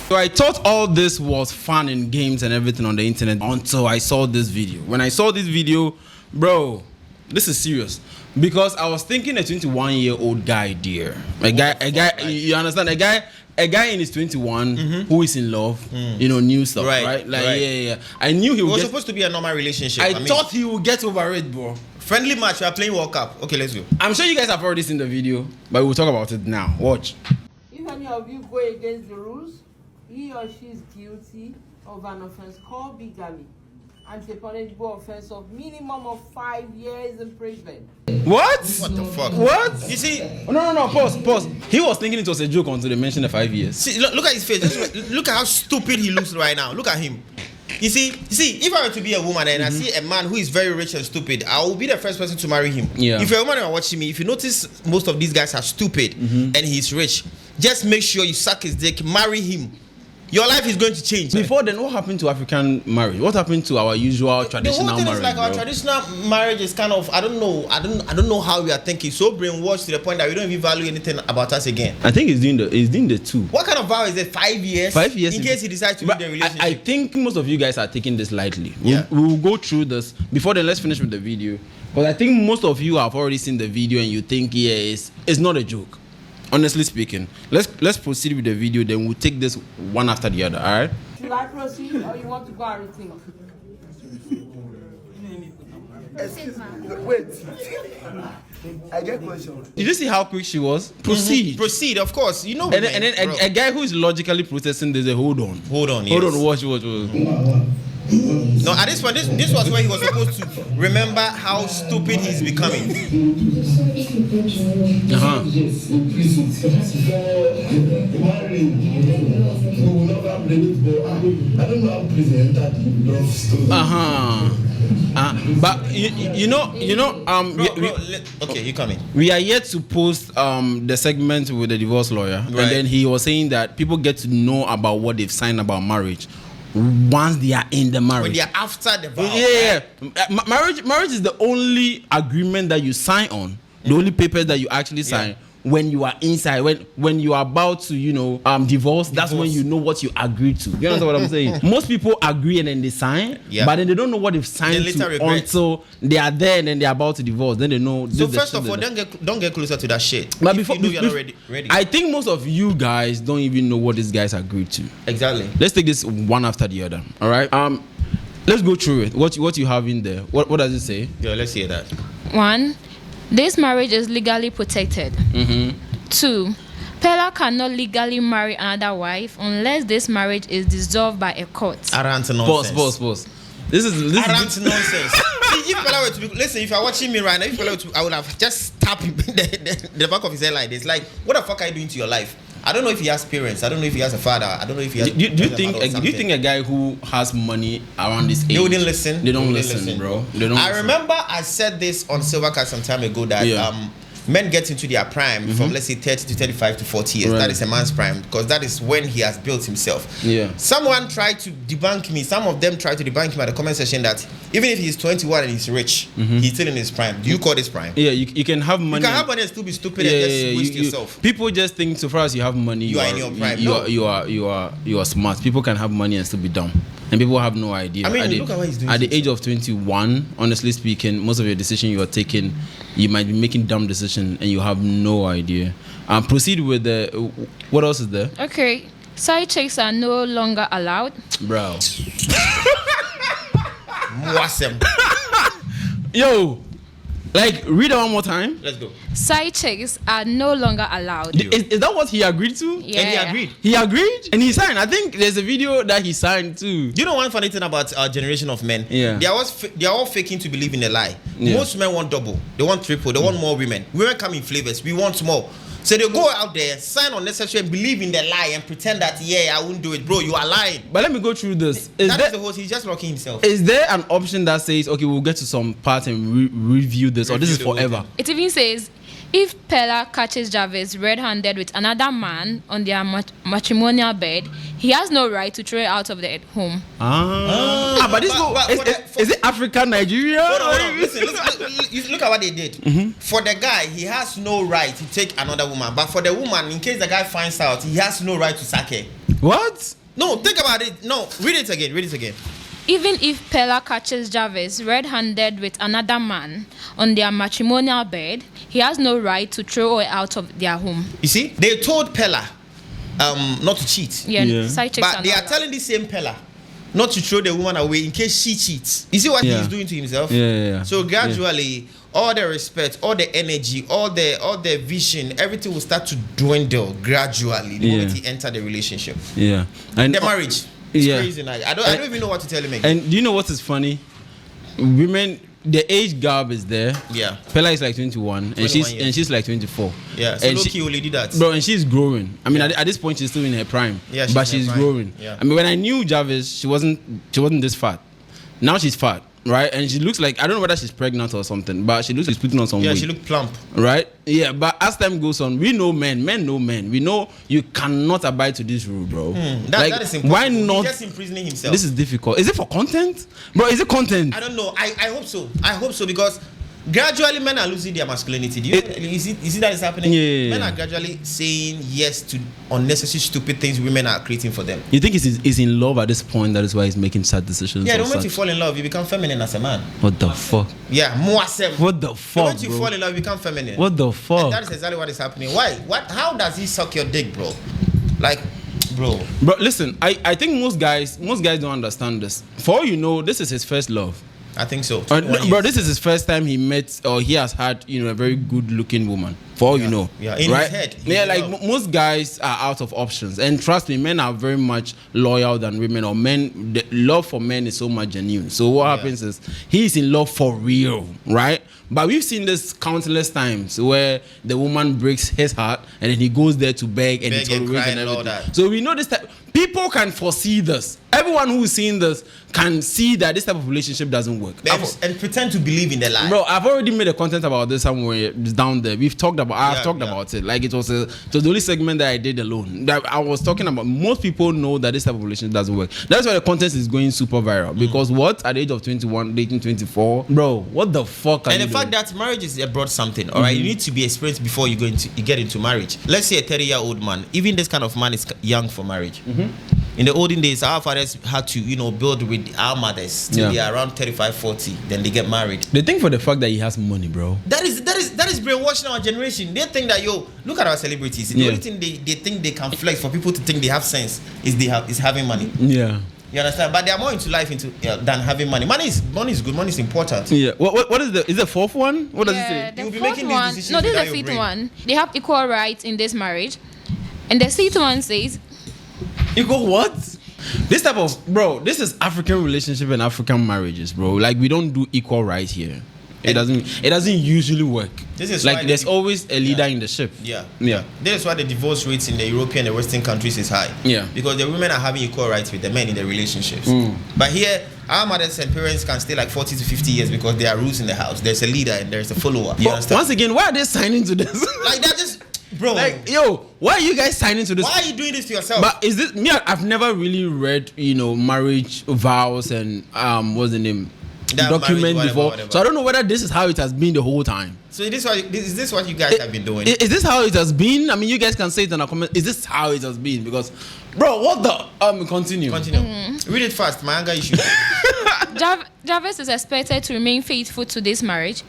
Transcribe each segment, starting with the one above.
So I thought all this was fun and games and everything on the internet until I saw this video. When I saw this video, bro, this is serious. Because I was thinking a 21-year-old guy, dear. A guy, you understand? A guy in his 21 who is in love, new stuff, right? Like, yeah. I knew he was supposed to be a normal relationship. I thought he would get over it, bro. Friendly match, we are playing World Cup. Okay, let's go. I'm sure you guys have already seen the video, but we'll talk about it now. Watch. If any of you go against the rules, he or she is guilty of an offense called bigamy, and it's a punishable offense of minimum of 5 years imprisonment. What? What the fuck? What? You see? No. Pause. He was thinking it was a joke until they mentioned the 5 years. See, look at his face. Look at how stupid he looks right now. Look at him. You see, if I were to be a woman and I see a man who is very rich and stupid, I will be the first person to marry him. Yeah. If you're a woman and are watching me, if you notice most of these guys are stupid and he's rich, just make sure you suck his dick, marry him. Your life is going to change. Before then, what happened to African marriage? What happened to our usual traditional marriage? The whole thing is like our traditional marriage is kind of, I don't know how we are thinking. So brainwashed to the point that we don't even value anything about us again. I think he's doing the two. What kind of vow is it? 5 years? 5 years. In case he decides to leave the relationship. I think most of you guys are taking this lightly. Yeah. We'll go through this. Before then, let's finish with the video. Because I think most of you have already seen the video and you think, it's not a joke. Honestly speaking, let's proceed with the video. Then we'll take this one after the other. All right? Should I proceed, or you want to go and rethink? Wait. I get question. Did you see how quick she was? Proceed. Proceed, of course. You know. And then a guy who is logically processing this, hold on. Watch. No, at this point, this was where he was supposed to remember how stupid he's becoming. But okay, you coming. We are yet to post the segment with the divorce lawyer, and then he was saying that people get to know about what they've signed about marriage once they are in the marriage. When they are after the vow. Yeah. Marriage is the only agreement that you sign on, the only papers that you actually sign. When you are inside, when you are about to, divorce, that's when you know what you agreed to. You understand what I'm saying? Most people agree and then they sign, but then they don't know what they've signed to until they are there and then they're about to divorce. Then they know. So first of all, don't get closer to that shit. But before you're not ready. I think most of you guys don't even know what these guys agreed to. Exactly. Let's take this one after the other. All right. Let's go through it. What you have in there? What does it say? Yeah, let's hear that. 1. This marriage is legally protected. 2. Pella cannot legally marry another wife unless this marriage is dissolved by a court. Arrant nonsense. Pause. This is nonsense. If Pella were to be, listen, if you're watching me right now, if Pella were to, I would have just tapped him the back of his head like this. Like, what the fuck are you doing to your life? I don't know if he has parents. I don't know if he has a father. I don't know if he has. Do you think a guy who has money around this age? They wouldn't listen. They don't listen, bro. I remember I said this on Silvercast some time ago that men get into their prime from, let's say, 30 to 35 to 40 years. Right. That is a man's prime because that is when he has built himself. Yeah. Someone tried to debunk me. Some of them tried to debunk him at the comment section that even if he's 21 and he's rich, he's still in his prime. Do you call this prime? Yeah, you can have money. You can have money and still be stupid and just waste yourself. People just think so far as you have money, you are in your prime. You are smart. People can have money and still be dumb. And people have no idea. I mean, look at what he's doing. At the age of 21, honestly speaking, most of your decisions you are taking, you might be making dumb decisions and you have no idea. Proceed with the. What else is there? Okay. Side chicks are no longer allowed. Bro. Awesome. Yo. Like, read it one more time. Let's go. Side chicks are no longer allowed. Is that what he agreed to? Yeah. And he agreed. He agreed and he signed. I think there's a video that he signed too. Do you know one funny thing about our generation of men? Yeah. They are all faking to believe in a lie. Yeah. Most men want double. They want triple. They want more women. Women come in flavors. We want more. So they go out there, sign unnecessary, and believe in the lie and pretend that, I won't do it. Bro, you are lying. But let me go through this. Is the host. He's just locking himself. Is there an option that says, okay, we'll get to some part and review this, or this is forever? It even says, if Pella catches Jarvis red-handed with another man on their matrimonial bed, he has no right to throw it out of the home. But this is it Africa, Nigeria? Hold on. Listen, look at what they did. For the guy, he has no right to take another woman. But for the woman, in case the guy finds out, he has no right to sack her. What? No, think about it. No, read it again. Read it again. Even if Pella catches Jarvis red-handed with another man on their matrimonial bed, he has no right to throw her out of their home. You see, they told Pella not to cheat. Side chicks But they are telling the same Pella not to throw the woman away in case she cheats. You see what he's doing to himself? So gradually, all the respect, all the energy, all the vision, everything will start to dwindle gradually the moment he enter the relationship. And the marriage. It's crazy. Like, I don't even know what to tell him again. And do you know what is funny? Women, the age gap is there. Pella is like 21 and she's like 24. So and Loki only did that. Bro, and she's growing. I mean, at this point she's still in her prime. But she's growing. I mean, when I knew Jarvis, she wasn't this fat. Now she's fat. Right, and she looks like, I don't know whether she's pregnant or something, but she looks like she's putting on some weight. She looked plump. Right? Yeah, but as time goes on, we know men know men. We know you cannot abide to this rule, bro. That is impossible. Why not? He's just imprisoning himself. This is difficult. Is it for content? Bro, is it content? I don't know. I hope so. I hope so because gradually men are losing their masculinity. Do you know, is it that is happening? Men are gradually saying yes to unnecessary stupid things women are creating for them. You think he's in love at this point? That is why he's making sad decisions? The moment you fall in love, you become feminine as a man. What the fuck? What the fuck? The moment you fall in love, you become feminine. What the fuck? And that is exactly what is happening. Why? How does he suck your dick, bro? Like, bro, listen, I think most guys don't understand this. For all you know, this is his first love. I think so. Bro, this is his first time he met or he has had, a very good looking woman. For all you know. In his head. Most guys are out of options. And trust me, men are very much loyal than women. Or men, the love for men is so much genuine. So what happens is he's in love for real, right? But we've seen this countless times where the woman breaks his heart and then he goes there to beg and tolerate and everything. So we know this type. People can foresee this. Everyone who's seen this can see that this type of relationship doesn't work. And pretend to believe in the lie. Bro, I've already made a content about this somewhere. It's down there. I've talked about it. Like it was the only segment that I did alone. That I was talking about. Most people know that this type of relationship doesn't work. That's why the content is going super viral. Because at the age of 21, dating 24, bro, what the fuck are you doing? Fact that marriage is brought something, all right? You need to be experienced before you get into marriage. Let's say a 30-year-old man, even this kind of man is young for marriage. In the olden days, our fathers had to, build with our mothers till they are around 35, 40. Then they get married. They think for the fact that he has money, bro. That is brainwashing our generation. They think that look at our celebrities. The only thing they think they can flex for people to think they have sense is having money. Yeah. You understand? But they are more into life than having money. Money is good. Money is important. Yeah. What is the fourth one? What does it say? The You'll be fourth making one. these decisions. No, this is the fifth one. They have equal rights in this marriage, and the sixth one says equal what? This type of this is African relationship and African marriages, bro. Like we don't do equal rights here. It doesn't usually work. This is like there's always a leader in the ship. Yeah. This is why the divorce rates in the European and Western countries is high. Yeah. Because the women are having equal rights with the men in the relationships. But here, our mothers and parents can stay like 40 to 50 years because there are rules in the house. There's a leader and there's a follower. You understand? Once again, why are they signing to this? Like that just. Bro, why are you guys signing to this? Why are you doing this to yourself? But is this me? I've never really read, marriage vows and what's the name? Document before. Whatever. So I don't know whether this is how it has been the whole time. So is this what you guys have been doing? Is this how it has been? I mean, you guys can say it in a comment. Is this how it has been? Because, bro, what the continue. Read it fast. My anger issue. Jarvis is expected to remain faithful to this marriage.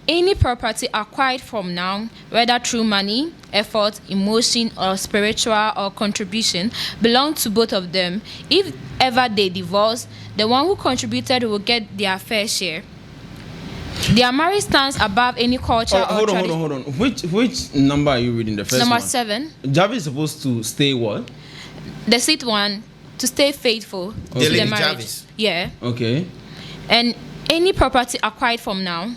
Any property acquired from now, whether through money, effort, emotion, or spiritual or contribution, belongs to both of them. If ever they divorce, the one who contributed will get their fair share. Their marriage stands above any culture or tradition. Hold on. Which number are you reading? The first number one? 7. Jarvis is supposed to stay what? The sixth one, to stay faithful to the marriage. Jarvis. Yeah. Okay. And any property acquired from now,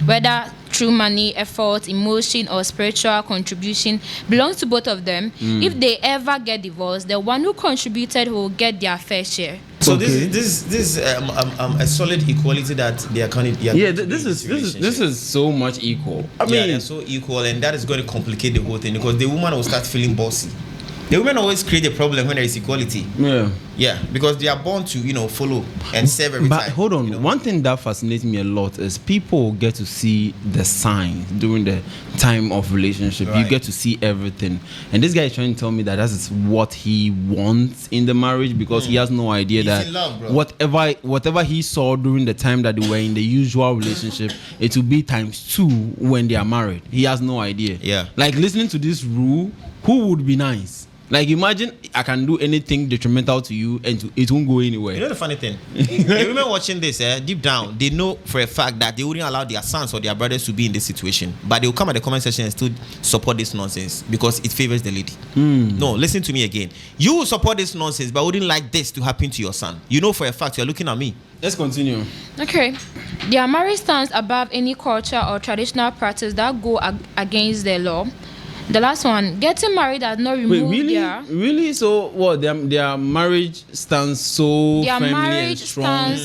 whether through money, effort, emotion, or spiritual contribution, belongs to both of them. If they ever get divorced, the one who contributed will get their fair share. So this is a solid equality that they are kind of this is so much equal. I mean, they're so equal, and that is going to complicate the whole thing because the woman will start feeling bossy. The women always create a problem when there is equality. Yeah, because they are born to, follow and serve every time. But hold on, one thing that fascinates me a lot is people get to see the signs during the time of relationship. Right. You get to see everything. And this guy is trying to tell me that is what he wants in the marriage because he has no idea that in love, bro. whatever he saw during the time that they were in the usual relationship, it will be ×2 when they are married. He has no idea. Yeah. Like listening to this rule, who would be nice? Like imagine I can do anything detrimental to you and it won't go anywhere. You know the funny thing? The women watching this, deep down, they know for a fact that they wouldn't allow their sons or their brothers to be in this situation. But they'll come at the comment section and still support this nonsense because it favors the lady. No, listen to me again. You will support this nonsense but wouldn't like this to happen to your son. You know for a fact, you're looking at me. Let's continue. Okay. Their marriage stands above any culture or traditional practice that go against the law. The last one, getting married does not remove Really? So what? Their marriage stands so their firmly and marriage strong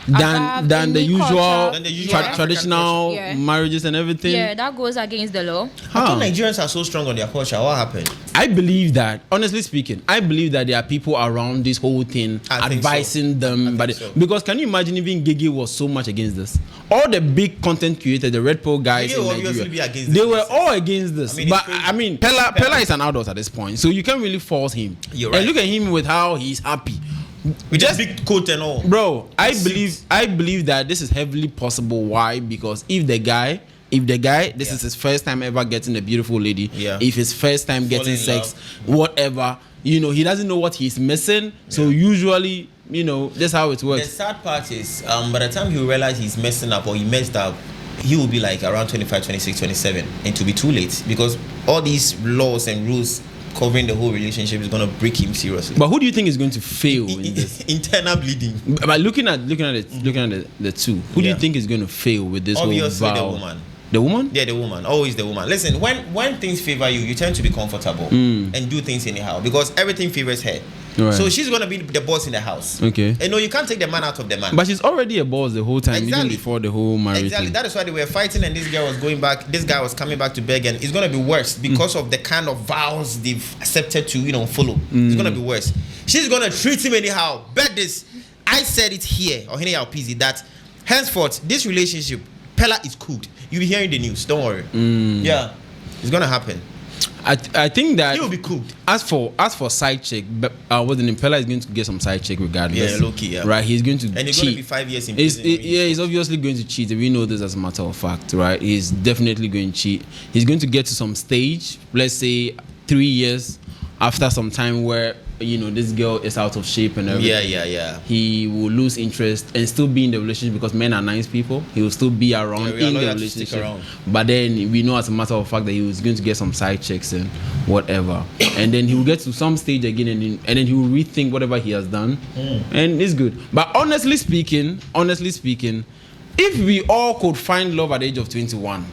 stands than the usual culture. traditional Yeah. marriages and everything. Yeah, that goes against the law. I thought Nigerians are so strong on their culture. What happened? I believe that, honestly speaking, there are people around this whole thing advising them. Because can you imagine even Gigi was so much against this? All the big content creators, the Red Pill guys in Nigeria, they were all against this. Pella is an adult at this point, so you can't really force him. You're right. And look at him with how he's happy. With just big coat and all. Bro, I believe that this is heavily possible. Why? Because if the guy this is his first time ever getting a beautiful lady, if his first time getting sex, whatever, he doesn't know what he's missing. So usually, that's how it works. The sad part is by the time he realizes he's messing up or he messed up, he will be like around 25, 26, 27, and to be too late because all these laws and rules covering the whole relationship is going to break him seriously. But who do you think is going to fail in this? Internal bleeding. But looking at the two, who do you think is going to fail with this Obviously whole vow? the woman. The woman? Yeah, the woman. Always the woman. Listen, when things favor you, you tend to be comfortable and do things anyhow because everything favors her. Right. So she's going to be the boss in the house. Okay. And no, you can't take the man out of the man. But she's already a boss the whole time, even before the whole marriage. Exactly. Thing. That is why they were fighting and this girl was going back. This guy was coming back to beg and it's going to be worse because of the kind of vows they've accepted to, follow. It's going to be worse. She's going to treat him anyhow. Bet this. I said it here, or here PZ, that henceforth, this relationship, Pella is cooked. You'll be hearing the news. Don't worry. Yeah. It's going to happen. I think that he will be cooked. As for side chick, Pella is going to get some side chick regardless. Yeah, low-key, yeah. Right, he's going to and he's cheat. going to be 5 years in prison. He's obviously going to cheat. We know this as a matter of fact, right? He's definitely going to cheat. He's going to get to some stage, let's say 3 years after some time where this girl is out of shape and everything. Yeah. He will lose interest and still be in the relationship because men are nice people. He will still be around in the relationship. But then we know as a matter of fact that he was going to get some side chicks and whatever. And then he will get to some stage again and then he will rethink whatever he has done. And it's good. But honestly speaking, if we all could find love at the age of 21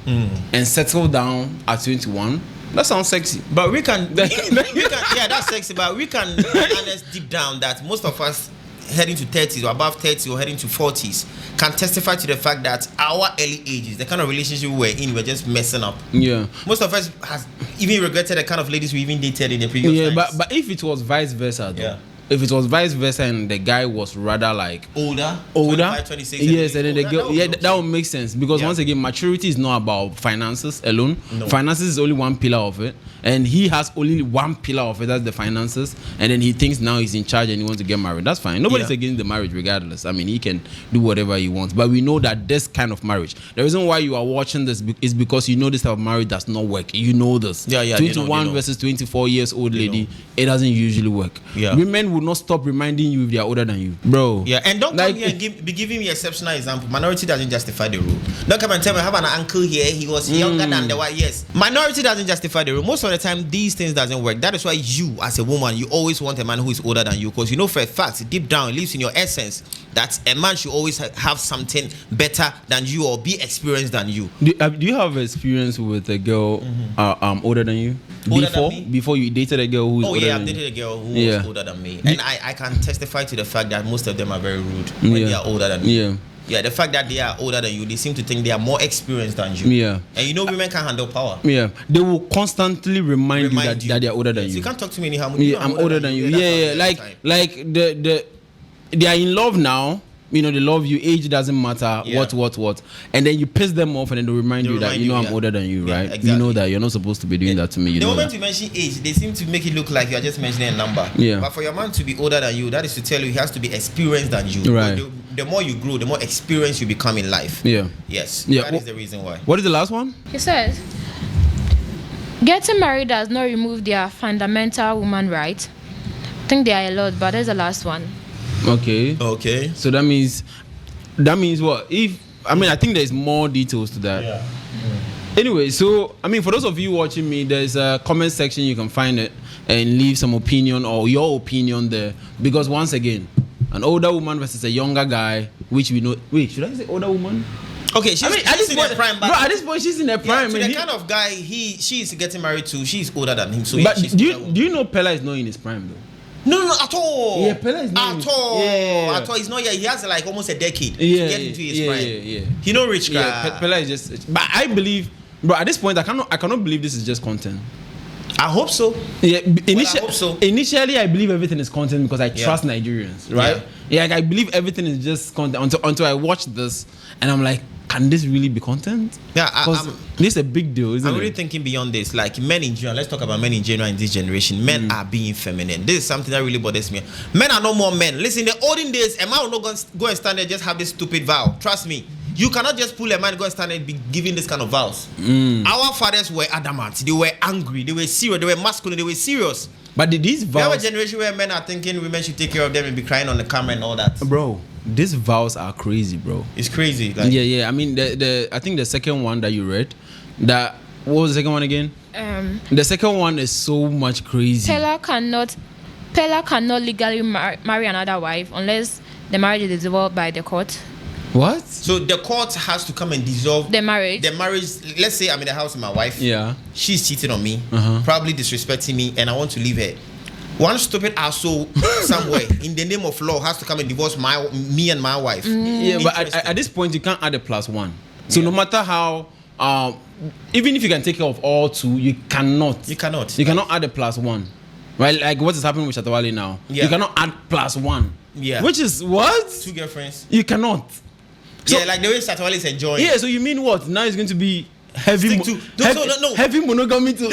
and settle down at 21, that sounds sexy. But we can yeah, that's sexy, but we can be honest deep down that most of us heading to 30s or above 30 or heading to 40s can testify to the fact that our early ages, the kind of relationship we were in, we're just messing up. Yeah. Most of us has even regretted the kind of ladies we even dated in the previous times. But if it was vice versa though, if it was vice versa and the guy was rather like older, 25, 26, yes, and then the girl, that would make sense because once again, maturity is not about finances alone. No. Finances is only one pillar of it, and he has only one pillar of it. That's the finances, and then he thinks now he's in charge and he wants to get married. That's fine. Nobody's against the marriage, regardless. I mean, he can do whatever he wants. But we know that this kind of marriage, the reason why you are watching this is because you know this type of marriage does not work. You know this. 21 versus 24 years old lady, it doesn't usually work. Women will not stop reminding you if they are older than you, bro. Yeah, and don't come here and be giving me exceptional example. Minority doesn't justify the rule. Don't come and tell me I have an uncle here. He was younger than the white. Yes, minority doesn't justify the rule. Most of the time, these things doesn't work. That is why you, as a woman, you always want a man who is older than you, because you know for a fact, deep down, it lives in your essence that a man should always have something better than you or be experienced than you. Do you have experience with a girl older than you? Before you dated a girl who is older than you? I've dated a girl who was older than me. And I can testify to the fact that most of them are very rude when they are older than me. Yeah, the fact that they are older than you, they seem to think they are more experienced than you. Yeah. And you know, women can't handle power. Yeah. They will constantly remind you that they are older than you. You can't talk to me anyhow. Yeah, I'm older than you. Yeah. Like they are in love now. You know, they love you. Age doesn't matter. Yeah. What. And then you piss them off, and then they remind you that I'm older than you, right? Exactly. You know that you're not supposed to be doing that to me. The moment you mention age, they seem to make it look like you're just mentioning a number. Yeah. But for your man to be older than you, that is to tell you he has to be experienced than you. Right. The more you grow, the more experience you become in life. Yeah. Yes. Yeah. That is the reason why. What is the last one? He says, getting married does not remove their fundamental woman rights. I think there are a lot, but there's the last one. Okay. So that means what? I think there's more details to that. Yeah. Anyway, so for those of you watching me, there's a comment section, you can find it and leave some opinion or your opinion there. Because once again, an older woman versus a younger guy, which we know. Wait, should I say older woman? Okay, she's in her prime. Bro, at this point, she's in her prime. Yeah, the kind of guy she's getting married to, she's older than him. So but do you know Pella is not in his prime though? No, at all. Yeah, Pella is not at all. Yeah. At all. He's not yet. He has like almost a decade to Yeah, get into his prime. Yeah. He no rich guy. Yeah, Pella is just. But I believe, bro, at this point, I cannot believe this is just content. I hope so. Yeah, I hope so. Initially, I believe everything is content because I trust Nigerians, right? Yeah, like I believe everything is just content until I watch this and I'm like, can this really be content? Yeah, this is a big deal, isn't it? I'm really thinking beyond this. Like men in general, let's talk about men in general in this generation. Men are being feminine. This is something that really bothers me. Men are no more men. Listen, in the olden days, a man will not go and stand there and just have this stupid vow. Trust me. You cannot just pull a man, go and stand and be giving this kind of vows. Our fathers were adamant. They were angry. They were serious. They were masculine. They were serious. But these vows... We have a generation where men are thinking women should take care of them and be crying on the camera and all that. Bro, these vows are crazy, bro. It's crazy. Like, yeah. I mean, I think the second one that you read, what was the second one again? The second one is so much crazy. Pella cannot legally marry another wife unless the marriage is dissolved by the court. What? So the court has to come and dissolve the marriage. Let's say I'm in the house with my wife. Yeah. She's cheating on me, probably disrespecting me, and I want to leave her. One stupid asshole somewhere in the name of law has to come and divorce me and my wife. Yeah, but at this point you can't add a +1. So no matter how, even if you can take care of all two, you cannot. You cannot add a +1. Right? Like what is happening with Shatawale now? Yeah. You cannot add +1. Yeah. Which is what? 2 girlfriends. You cannot. So, yeah, like the way Shatawale is enjoying. Yeah, so you mean what? Now it's going to be heavy monogamy to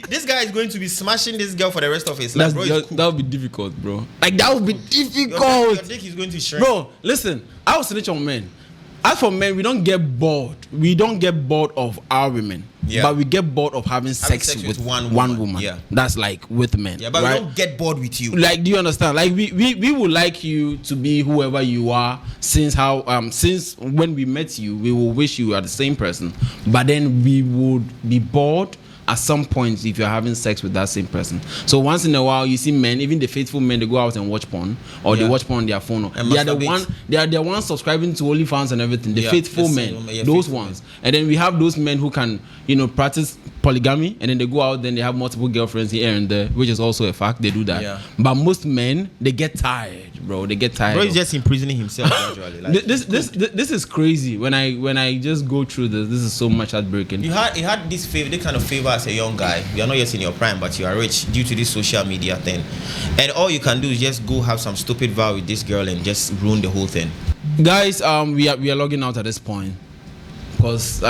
this guy is going to be smashing this girl for the rest of his life, bro. That would be difficult, bro. Like that would be difficult. Your dick is going to shrink. Bro, listen, I was snitch on men. As for men, we don't get bored. We don't get bored of our women. Yeah. But we get bored of having sex with one woman. Yeah. That's like with men. Yeah, but right? we don't get bored with you. Like, do you understand? Like we would like you to be whoever you are since when we met you, we will wish you are the same person. But then we would be bored at some point if you're having sex with that same person. So once in a while you see men, even the faithful men, they go out and watch porn or they watch porn on their phone. They are the ones subscribing to OnlyFans and everything. The faithful men, those ones. And then we have those men who can, practice polygamy and then they go out, then they have multiple girlfriends here and there, which is also a fact. They do that. Yeah. But most men, they get tired, bro. They get tired. Bro, he's just imprisoning himself gradually. Like, this is crazy. When I just go through this is so much heartbreaking. He had this kind of favor as a young guy. You are not yet in your prime, but you are rich due to this social media thing. And all you can do is just go have some stupid vow with this girl and just ruin the whole thing. Guys, we are logging out at this point. Because,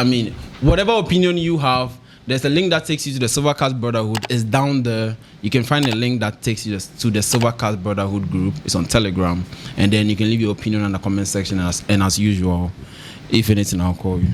whatever opinion you have, there's a link that takes you to the Silvercast Brotherhood. It's down there. You can find a link that takes you to the Silvercast Brotherhood group. It's on Telegram. And then you can leave your opinion in the comment section. And as usual, if anything, I'll call you.